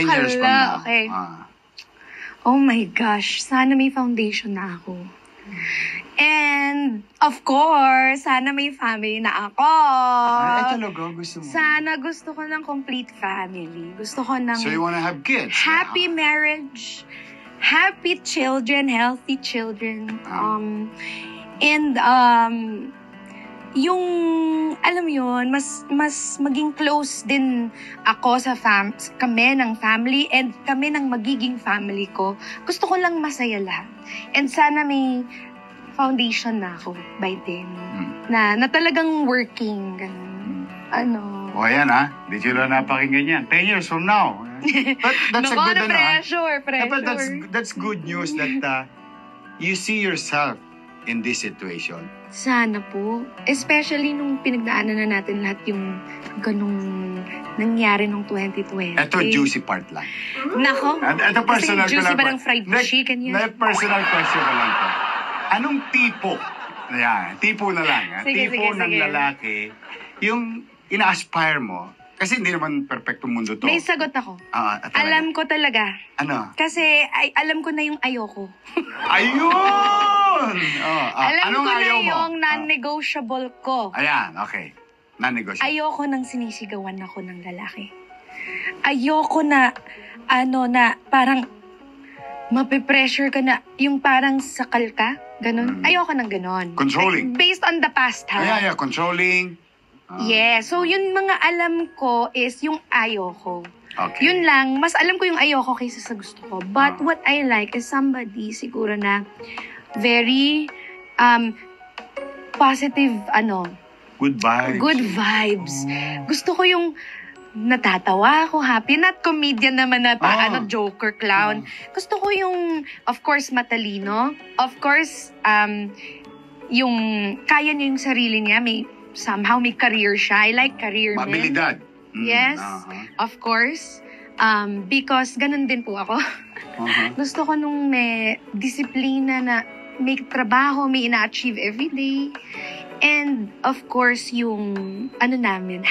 10 years from now. Okay. Oh my gosh, sana may foundation na ako. And, of course, sana may family na ako. Ay, talaga, gusto mo? Sana gusto ko ng complete family. Gusto ko ng So you wanna have kids? happy marriage, happy children, healthy children. And, yung, alam mo yun, mas maging close din ako sa kami ng family and kami ng magiging family ko. Gusto ko lang masaya lahat. And sana may foundation na ako by then. Na talagang working. Ganun. O yan Di sila napakinggan yan. 10 years from now. That's a good pressure. But that's good news that you see yourself in this situation. Sana po. Especially nung pinagdaanan na natin lahat yung ganung nangyari nung 2020. Ito, juicy part lang. Nako. Ito personal kasi juicy ba ng fried chicken yan? Personal question ko lang to. Anong tipo? Ayan, tipo na lang. Tipo ng lalaki, yung ina-aspire mo, kasi hindi naman perfectong mundo to. May sagot ako. Alam ko talaga. Ano? Kasi alam ko na yung ayoko. Ayun! Alam anong ko na ayaw mo? yung non-negotiable ko. Ayan, okay. Non-negotiable. Ayoko nang sinisigawan ako ng lalaki. Ayoko na, na parang mapipressure ka na, yung parang sakal ka, ganun. Ayoko nang ganun. Controlling. Based on the past, ha? Yeah, controlling. Yeah, so yun mga alam ko is yung ayoko. Okay. Yun lang, mas alam ko yung ayoko kaysa sa gusto ko. But what I like is somebody siguro na very positive, Good vibes. Good vibes. Gusto ko yung natatawa ako, happy. Not comedian naman na joker, clown. Gusto ko yung, of course, matalino. Of course, yung kaya niya yung sarili niya. Somehow may career siya. I like career men. Mabilidad. Yes, of course. Because ganun din po ako. Gusto ko nung may disiplina na may trabaho, may ina-achieve everyday. And of course, yung namin,